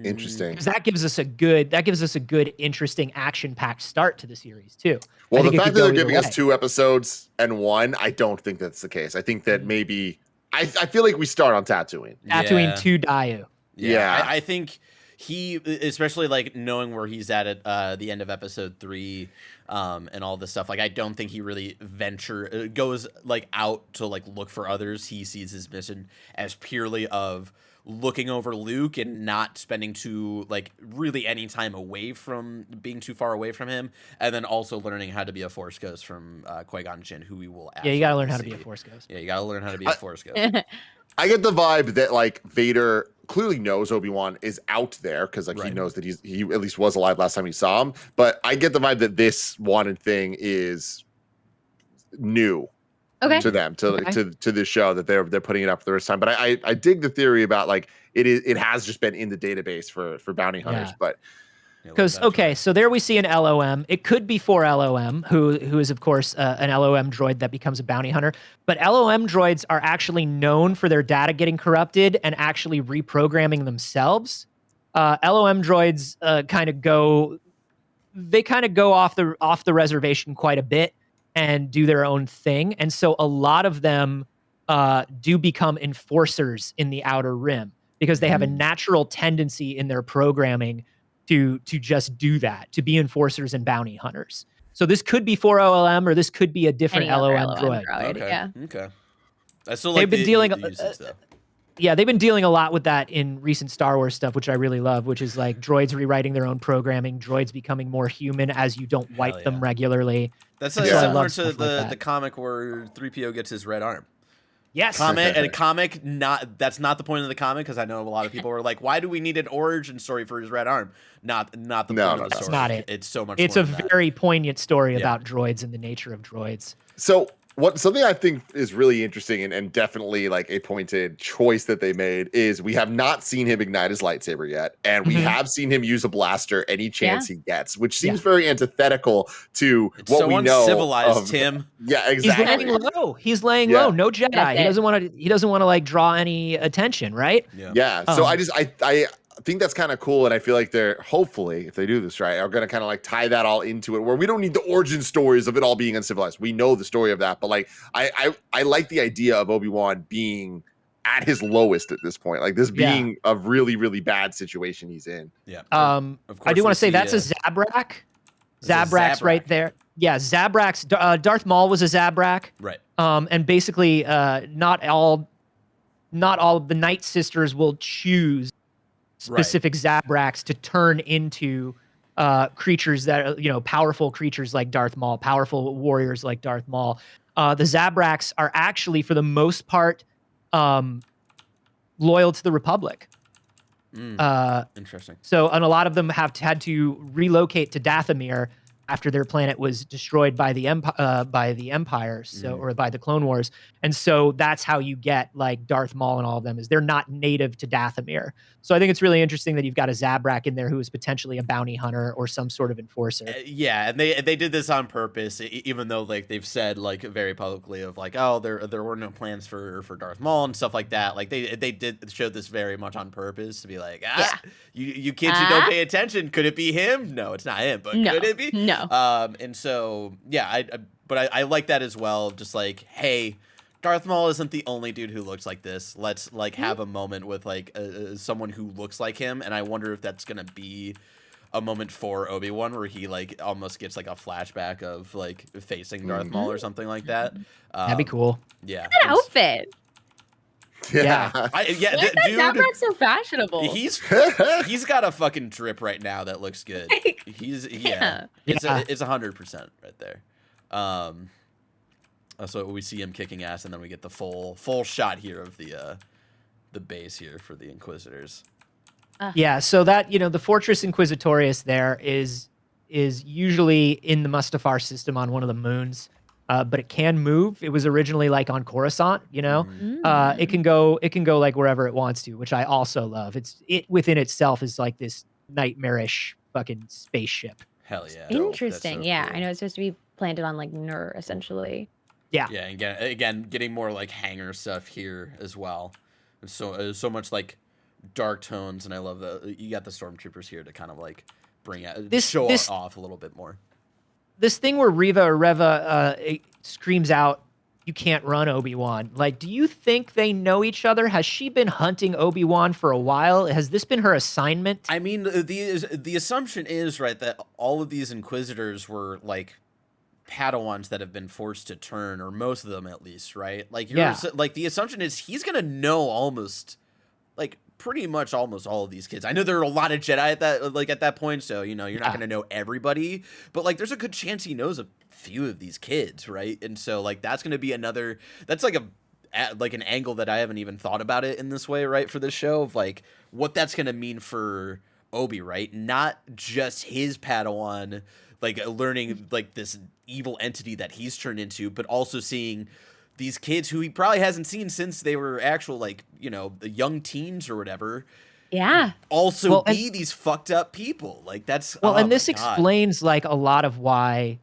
Interesting. Because that gives us a good, interesting, action-packed start to the series too. Well, I think the it fact could that they're go either giving us way. 2 episodes and 1, I don't think that's the case. I think that maybe I feel like we start on Tatooine. Tatooine to Dayu. Yeah. I think he, especially like knowing where he's at the end of episode 3, and all this stuff. Like, I don't think he really goes like out to like look for others. He sees his mission as purely of looking over Luke and not spending really any time away from being too far away from him, and then also learning how to be a Force Ghost from Qui-Gon Jinn, who we will. Yeah, you gotta learn how to see. be a Force Ghost. Yeah, you gotta learn how to be a Force Ghost. I get the vibe that like Vader clearly knows Obi-Wan is out there, because like he knows that he at least was alive last time he saw him. But I get the vibe that this wanted thing is new to them, to this show, that they're putting it up for the first time. But I dig the theory about like it has just been in the database for bounty hunters. Yeah. But Because so there we see an LOM. It could be 4 LOM, who is of course an LOM droid that becomes a bounty hunter. But LOM droids are actually known for their data getting corrupted and actually reprogramming themselves. LOM droids kind of go off the reservation quite a bit and do their own thing, and so a lot of them do become enforcers in the Outer Rim, because they have a natural tendency in their programming to just do that, to be enforcers and bounty hunters. So this could be 4 LOM, or this could be a different Any other LOM droid. Okay. Yeah. Okay. I still like They've been dealing. the usage, though. Yeah, they've been dealing a lot with that in recent Star Wars stuff, which I really love, which is like droids rewriting their own programming, droids becoming more human as you don't wipe them regularly. That's So I similar love to stuff like the that. comic where 3PO gets his red arm. Yes. Comic, that's not the point of the comic, because I know a lot of people were like, why do we need an origin story for his red arm? Not the point of the story. That's not it. It's so much It's more a than that. very poignant story about droids and the nature of droids. so Something I think is really interesting and definitely like a pointed choice that they made is we have not seen him ignite his lightsaber yet, and we have seen him use a blaster any chance he gets, which seems very antithetical to It's what so we know uncivilized, of. Tim. Yeah, He's exactly. laying low. He's laying low. No Jedi. That's He it. doesn't want to. He doesn't want to like draw any attention, right? Yeah. So I think that's kind of cool, and I feel like they're hopefully, if they do this right, are going to kind of like tie that all into it, where we don't need the origin stories of it all being uncivilized. We know the story of that, but like I like the idea of Obi-Wan being at his lowest at this point, like this being a really really bad situation he's in. Yeah. Of course I do want to say that's a Zabrak. Zabrak's right there. Yeah, Zabrak's Darth Maul was a Zabrak. Right. And basically, not all the Night Sisters will choose specific Zabraks to turn into creatures that are, powerful creatures like Darth Maul, powerful warriors like Darth Maul. The Zabraks are actually, for the most part, loyal to the Republic. Interesting. So, and a lot of them have had to relocate to Dathomir after their planet was destroyed by the Empire, or by the Clone Wars, and so that's how you get like Darth Maul and all of them, is they're not native to Dathomir. So I think it's really interesting that you've got a Zabrak in there who is potentially a bounty hunter or some sort of enforcer. Yeah, and they did this on purpose, even though like they've said like very publicly of like, oh, there were no plans for Darth Maul and stuff like that. Like they did show this very much on purpose to be like, you kids who don't pay attention, could it be him? No, it's not him, but could it be? No. And so yeah, I like that as well. Just like, hey, Darth Maul isn't the only dude who looks like this. Let's like have a moment with like someone who looks like him, and I wonder if that's gonna be a moment for Obi-Wan where he like almost gets like a flashback of like facing Darth Maul or something like that. That'd be cool. Yeah, That outfit. Yeah. Dude, Zabrak's so fashionable. he's got a fucking drip right now that looks good. It's 100% right there. So we see him kicking ass, and then we get the full shot here of the base here for the Inquisitors. Yeah, so that the Fortress Inquisitorius there is usually in the Mustafar system on one of the moons, but it can move. It was originally like on Coruscant, it can go like wherever it wants to, which I also love. It within itself is like this nightmarish fucking spaceship. Hell yeah! Interesting. So Yeah, cool. I know it's supposed to be planted on like Nur essentially. Yeah. Yeah, and again, getting more like hangar stuff here as well. And so much like dark tones, and I love you got the stormtroopers here to kind of like bring out show off a little bit more. This thing where Reva screams out, "You can't run, Obi-Wan." Like, do you think they know each other? Has she been hunting Obi-Wan for a while? Has this been her assignment? I mean, the assumption is right that all of these Inquisitors were like Padawans that have been forced to turn, or most of them at least, right? Like, like the assumption is he's gonna know almost, like pretty much almost all of these kids. I know there are a lot of Jedi at that point, so you're not gonna know everybody, but like there's a good chance he knows a few of these kids, right? And so like that's gonna be that's like an angle that I haven't even thought about it in this way, right? For this show of like what that's gonna mean for Obi, right? Not just his Padawan, like learning like this evil entity that he's turned into, but also seeing these kids who he probably hasn't seen since they were actual like the young teens or whatever. Yeah. Also be these fucked up people. Like that's and this explains like a lot of why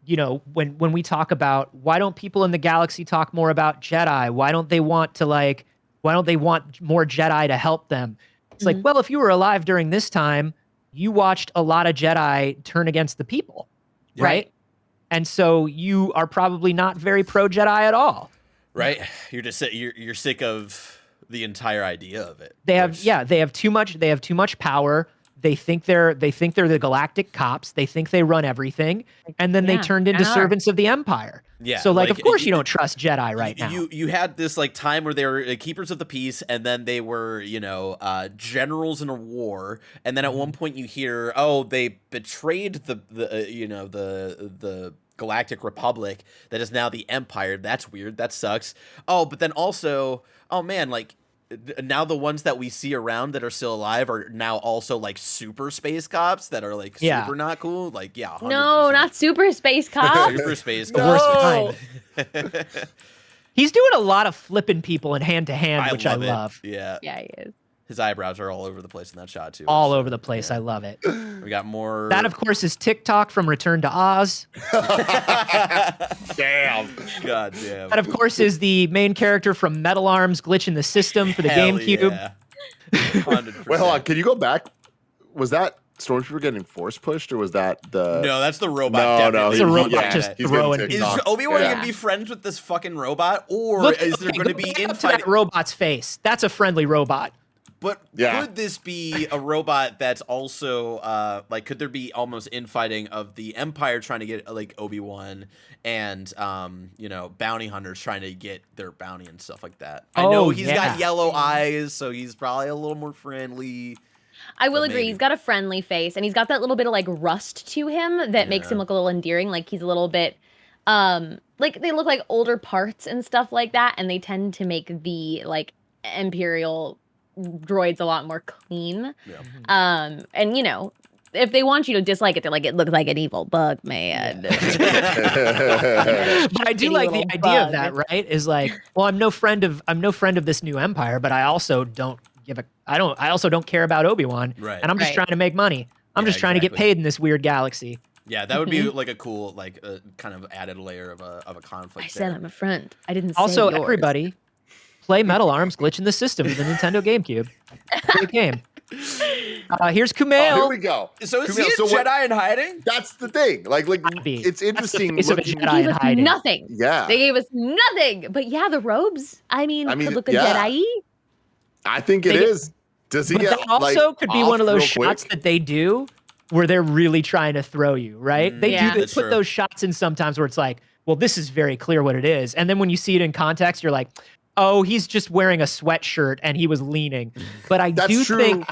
when we talk about why don't people in the galaxy talk more about Jedi? Why don't they want more Jedi to help them? It's like, well, if you were alive during this time, you watched a lot of Jedi turn against the people, right? And so you are probably not very pro Jedi at all, right? You're just you're sick of the entire idea of it. They have too much power. They think they're the galactic cops. They think they run everything, and then they turned into servants of the Empire. Yeah. So like of course you don't trust Jedi right now. You had this like time where they were keepers of the peace, and then they were generals in a war, and then at one point you hear they betrayed the Galactic Republic that is now the Empire. That's weird. That sucks. Oh, but then also, oh man, like now the ones that we see around that are still alive are now also like super space cops that are like super not cool. Like, yeah, 100%. No, not super space cops. Super space The cops. worst kind. He's doing a lot of flipping people in hand to hand, which I love. Yeah. Yeah, he is. His eyebrows are all over the place in that shot too. All over the place. I love it. We got more. That, of course, is TikTok from Return to Oz. Damn. God damn. That, of course, is the main character from Metal Arms Glitch in the System for the GameCube. Yeah. 100%. Wait, hold on. Can you go back? Was that Stormtrooper getting force pushed, or was that the? No, that's the robot. No, It's a robot yeah, just he's throwing. getting Is TikTok. Obi-Wan Yeah. gonna be friends with this fucking robot, or Look, is there okay, going to go be back up to infighting? that robot's face. That's a friendly robot. But Yeah. could this be a robot that's also like? Could there be almost infighting of the Empire trying to get like Obi-Wan and bounty hunters trying to get their bounty and stuff like that? I know Oh, he's yeah. got yellow eyes, so he's probably a little more friendly. I will But agree. maybe. He's got a friendly face, and he's got that little bit of like rust to him that makes him Yeah. look a little endearing. Like he's a little bit, like they look like older parts and stuff like that, and they tend to make the like Imperial droids a lot more clean. Yeah. And if they want you to dislike it, they're like, it looks like an evil bug, man. But I do Skinny like the little idea of bug. that, right? Is like, well, I'm no friend of this new Empire, but I also don't I also don't care about Obi-Wan. Right. And I'm just Right. trying to make money. I'm Yeah, just trying to get exactly. paid in this weird galaxy. Yeah, that would be like a cool, like kind of added layer of a conflict. I said there. I'm a friend. I didn't say Also, yours. everybody, play Metal Arms Glitch in the System for the Nintendo GameCube. Great game. Here's Kumail. Here we go. So is Kumail, he a so what- Jedi in hiding? That's the thing. Like be. it's interesting. That's the face of a looking- Jedi. They in gave us hiding. nothing. Yeah, They gave us nothing. But yeah, the robes. I mean could look a yeah. Jedi. I think it They get- is. Does he But get that also like, could be off one of those real shots quick? that they do where they're really trying to throw you, right? They Yeah. do they That's put true. those shots in sometimes where it's like, well, this is very clear what it is. And then when you see it in context, you're like, oh, he's just wearing a sweatshirt and he was leaning. But I That's do true. think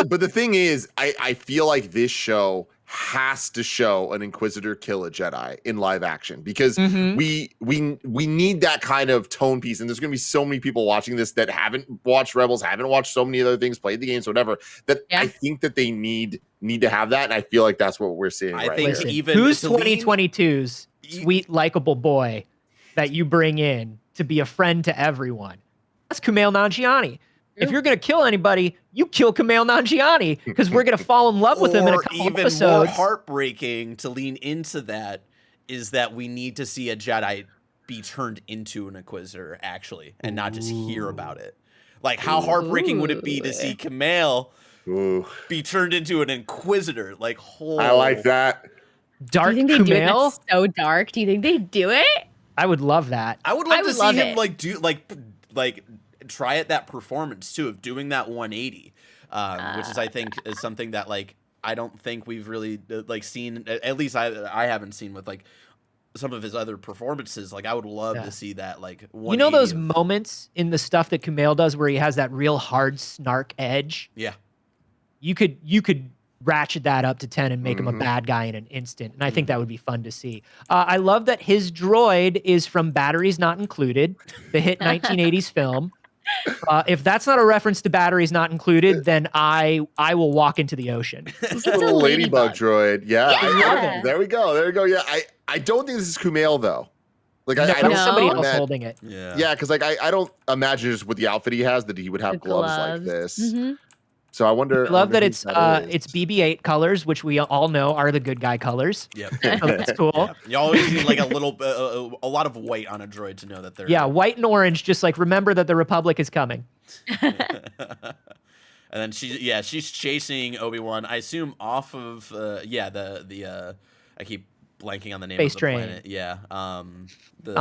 but the thing is, I feel like this show has to show an Inquisitor kill a Jedi in live action because Mhm. we need that kind of tone piece. And there's going to be so many people watching this that haven't watched Rebels, haven't watched so many other things, played the games, whatever. That Yeah. I think that they need to have that, and I feel like that's what we're seeing. I right think here. listen, even who's to lean- 2022's sweet, likable boy that you bring in to be a friend to everyone? That's Kumail Nanjiani. If True. you're gonna kill anybody, you kill Kumail Nanjiani because we're gonna fall in love with him in a Or couple even more episodes. heartbreaking to lean into that is that we need to see a Jedi be turned into an Inquisitor actually, and not just hear about it. Like how heartbreaking would it be to see Kumail Ooh, be turned into an Inquisitor? Like, I like that. Dark do you think they do it? Kumail. That's so dark. Do you think they do it? I would love that. I would love I to would see love him it. like do like try at that performance too of doing that 180, which is I think is something that like I don't think we've really like seen. At least I haven't seen with like some of his other performances. Like I would love Yeah. to see that like You know 180 those of- moments in the stuff that Kumail does where he has that real hard snark edge? yeah. You could ratchet that up to 10 and make him a Mhm. bad guy in an instant. And I think that would be fun to see. I love that his droid is from Batteries Not Included, the hit 1980s film. If that's not a reference to Batteries Not Included, then I will walk into the ocean. It's a a little ladybug ladybug. droid. Yeah, Yeah. I love Yeah. it. There we go. Yeah, I don't think this is Kumail though. Like No, I don't. somebody No. else imagine- holding it. Yeah. Yeah, because like I don't imagine just with the outfit he has that he would have The gloves like gloves. this. Mhm. So I wonder. I love that who that is. it's BB-8 colors, which we all know are the good guy colors. Yep. So that's cool. Yeah. You always need like a little a lot of weight on a droid to know that they're Yeah, white and orange, just like remember that the Republic is coming. And then she's chasing Obi-Wan. I assume off of the I keep blanking on the name Space of the train. planet. Yeah. On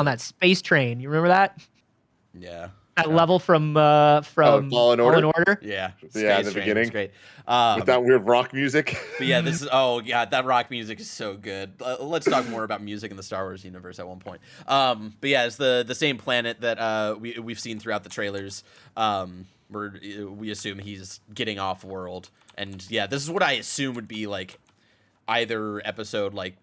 that space train. You remember that? Yeah. That level from Fallen Fallen Order? Order? Yeah. Yeah, in Space the train was beginning. great. With that weird rock music. But yeah, this is that rock music is so good. Let's talk more about music in the Star Wars universe at one point. But yeah, it's the same planet that we've seen throughout the trailers. Where we assume he's getting off world, and yeah, this is what I assume would be like either episode like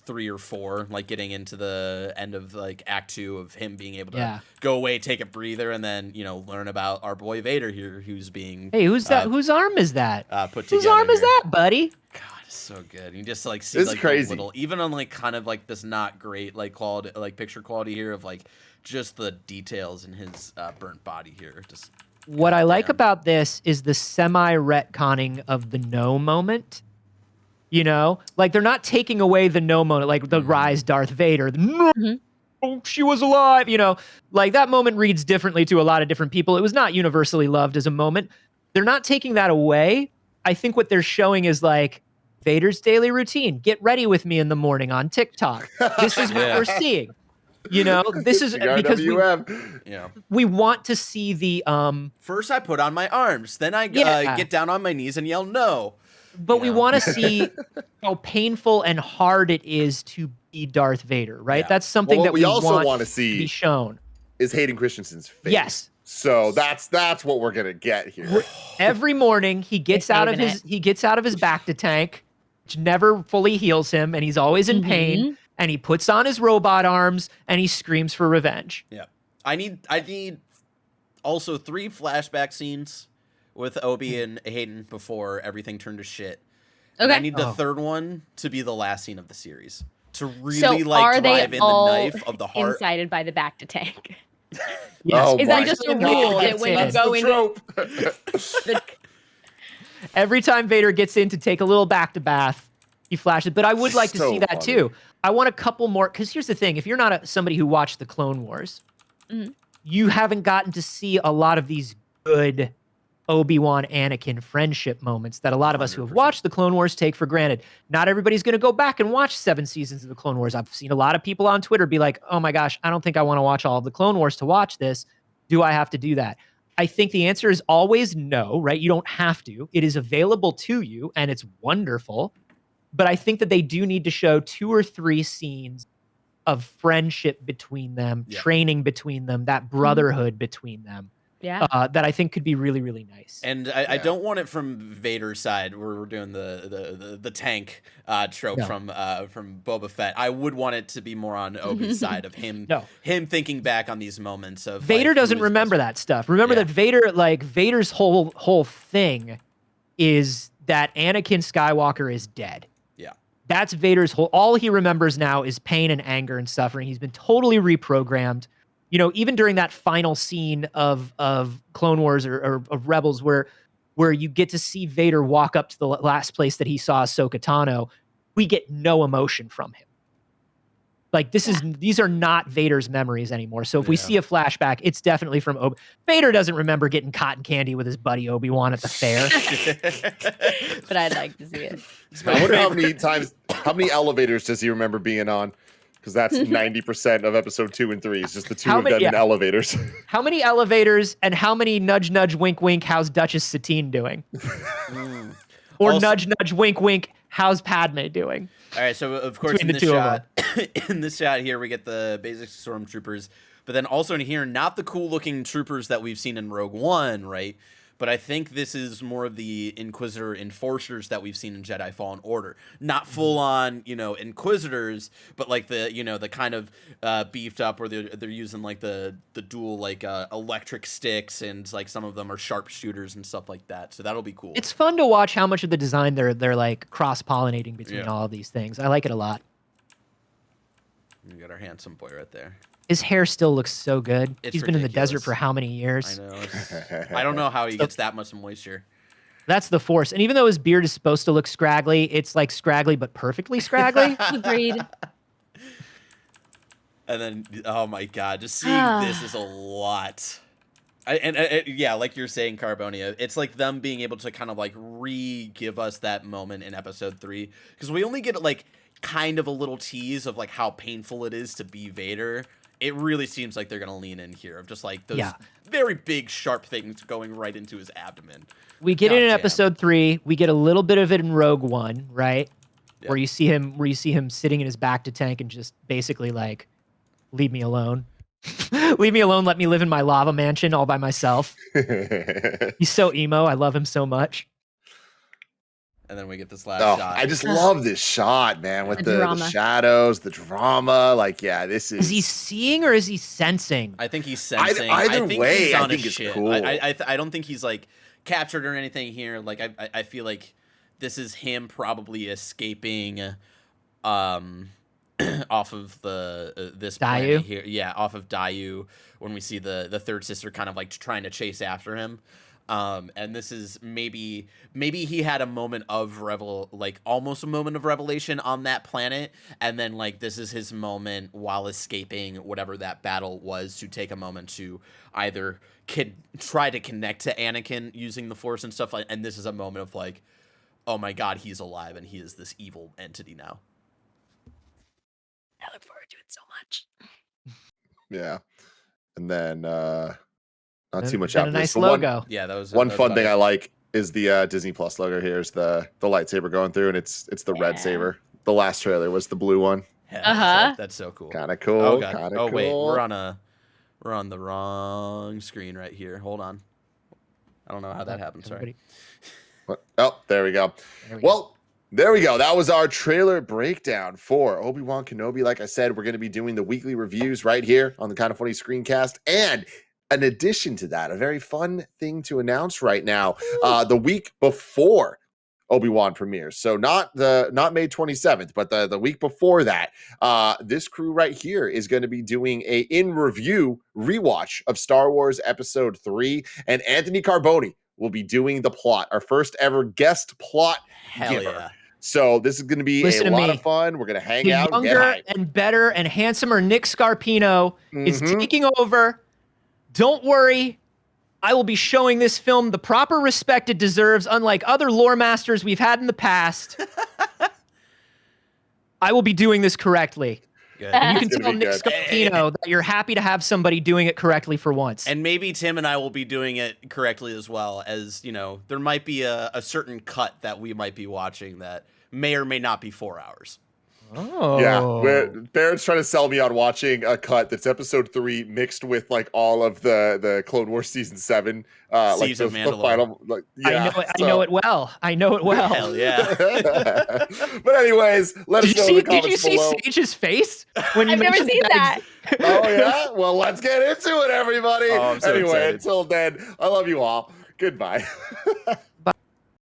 3 or 4, like getting into the end of like Act 2 of him being able to Yeah. go away, take a breather, and then learn about our boy Vader here, who's being Hey, who's that? Whose arm is that? put together. Whose arm is here. that, buddy? God, it's so good. You just like see It's like crazy. the little, even on like kind of like this not great like quality, like picture quality here of like just the details in his burnt body here. Just What I like goddamn. about this is the semi-retconning of the no moment. Like they're not taking away the no moment, like the rise Darth Vader. The no, she was alive. Like that moment reads differently to a lot of different people. It was not universally loved as a moment. They're not taking that away. I think what they're showing is like Vader's daily routine. Get ready with me in the morning on TikTok. This is what Yeah. we're seeing. This is because we want to see the First, I put on my arms, then I Yeah. get down on my knees and yell no. But we want to see how painful and hard it is to be Darth Vader, right? Yeah. That's something Well, that what we we also want want to to see be shown. is Hayden Christensen's face. Yes. So that's what we're gonna get here. Every morning he gets They're out of saving his bacta tank, which never fully heals him, and he's always in pain. And he puts on his robot arms and he screams for revenge. Yeah, I need also 3 flashback scenes with Obi and Hayden before everything turned to shit. And I Okay. need the Oh. third one to be the last scene of the series to really So like are they drive in the all knife of the heart. incited by the back to tank? Yes. Oh Is my that just a God. rule that when you That's go the into trope. the Every time Vader gets in to take a little back to bath, he flashes. But I would like to So see that funny. too. I want a couple more, because here's the thing: if you're not somebody who watched the Clone Wars, you haven't gotten to see a lot of these good Obi-Wan Anakin friendship moments that a lot of us who have 100%. watched the Clone Wars take for granted. Not everybody's going to go back and watch 7 seasons of the Clone Wars. I've seen a lot of people on Twitter be like, "Oh my gosh, I don't think I want to watch all of the Clone Wars to watch this. Do I have to do that?" I think the answer is always no, right? You don't have to. It is available to you and it's wonderful. But I think that they do need to show 2 or 3 scenes of friendship between them, Yeah. training between them, that brotherhood between them. yeah. That I think could be really, really nice. And I don't want it from Vader's side where we're doing the tank trope No. from Boba Fett. I would want it to be more on Obi's side of him No. him thinking back on these moments of Vader like, who doesn't is remember best- that stuff. Remember Yeah. that Vader's whole thing is that Anakin Skywalker is dead. Yeah. That's Vader's all he remembers now is pain and anger and suffering. He's been totally reprogrammed. Even during that final scene of Clone Wars or of Rebels where you get to see Vader walk up to the last place that he saw Ahsoka Tano, we get no emotion from him. Like these are not Vader's memories anymore. So if we Yeah. see a flashback, it's definitely from Obi. Vader doesn't remember getting cotton candy with his buddy Obi-Wan at the fair. But I'd like to see it. I wonder how many elevators does he remember being on? Because that's 90% of episode 2 and 3. It's just the two How of many- them in yeah. elevators. How many elevators and how many nudge, nudge, wink, wink, how's Duchess Satine doing? Or Also- nudge, nudge, wink, wink, how's Padme doing? All right, so of course Between in the this two of shot, in this shot here we get the basic stormtroopers, but then also in here not the cool looking troopers that we've seen in Rogue One, right? But I think this is more of the Inquisitor enforcers that we've seen in Jedi Fallen Order. Not full on, Inquisitors, but like the kind of beefed up where they're using like the dual like electric sticks, and like some of them are sharpshooters and stuff like that. So that'll be cool. It's fun to watch how much of the design they're like cross-pollinating between Yeah. all of these things. I like it a lot. We got our handsome boy right there. His hair still looks so good. It's He's been in the ridiculous. desert for how many years? I know. I don't know how he gets that much moisture. That's the Force. And even though his beard is supposed to look scraggly, it's like scraggly but perfectly scraggly. Agreed. And then, oh my god, just seeing this is a lot. Yeah, like you're saying, Carbonia, it's like them being able to kind of like give us that moment in episode 3, because we only get like kind of a little tease of like how painful it is to be Vader. It really seems like they're gonna lean in here of just like those very big sharp things going right into his abdomen. We get it in Goddamn. episode 3. We get a little bit of it in Rogue One, right? Yeah. Where you see him sitting in his bacta tank and just basically like, leave me alone. Leave me alone. Let me live in my lava mansion all by myself. He's so emo. I love him so much. And then we get this last Oh, shot. I just love this shot, man, with The the drama. shadows, the drama. Like, yeah, this is. Is he seeing or is he sensing? I think he's sensing. Either I think way, he's I on think his it's shit. cool. I don't think he's like captured or anything here. Like I feel like this is him probably escaping off of the this planet Dayu? here. Yeah, off of Dayu when we see the third sister kind of like trying to chase after him. And this is maybe he had a moment of almost a moment of revelation on that planet, and then like this is his moment while escaping whatever that battle was to take a moment to either try to connect to Anakin using the Force and stuff like. And this is a moment of like, oh my God, he's alive and he is this evil entity now. I look forward to it so much. Yeah. And then not too much Been after a this. nice The logo. Yeah, that was One that was fun about thing it. I like is the Disney Plus logo. Here's the lightsaber going through, and it's the red Yeah. saber. The last trailer was the blue one. Yeah, Uh-huh. that's so cool. Kind of cool. Oh God. Kind of Oh cool. wait, we're on the wrong screen right here. Hold on. I don't know how that happened. Sorry. Everybody- What? Oh, there we go. There we go. Well, there we go. That was our trailer breakdown for Obi-Wan Kenobi. Like I said, we're going to be doing the weekly reviews right here on the Kind of Funny screencast. And in addition to that, a very fun thing to announce right now, the week before Obi-Wan premieres. So not May 27th, but the week before that, this crew right here is going to be doing a in-review rewatch of Star Wars Episode 3. And Anthony Carboni will be doing the plot, our first ever guest plot Hell giver. yeah. So this is going to be Listen a to lot me. of fun. We're going to hang The out and get younger hype. and better and handsomer Nick Scarpino is Mhm. taking over. Don't worry. I will be showing this film the proper respect it deserves, unlike other lore masters we've had in the past. I will be doing this correctly. Good. And you can It's gonna tell be Nick good. Scarpino that you're happy to have somebody doing it correctly for once. And maybe Tim and I will be doing it correctly as well, as you know, there might be a certain cut that we might be watching that may or may not be 4 hours. Oh. Yeah, Barrett's trying to sell me on watching a cut that's Episode 3 mixed with like all of the Clone Wars Season 7, like Season the Mandalore. final. Like, yeah, I know it well. I know it well. Hell yeah. But anyways, let us know in the Did comments you see below. Saige's face when you I've never mentioned seen that. Oh yeah, well let's get into it, everybody. Oh, I'm so anyway, excited. until then, I love you all. Goodbye.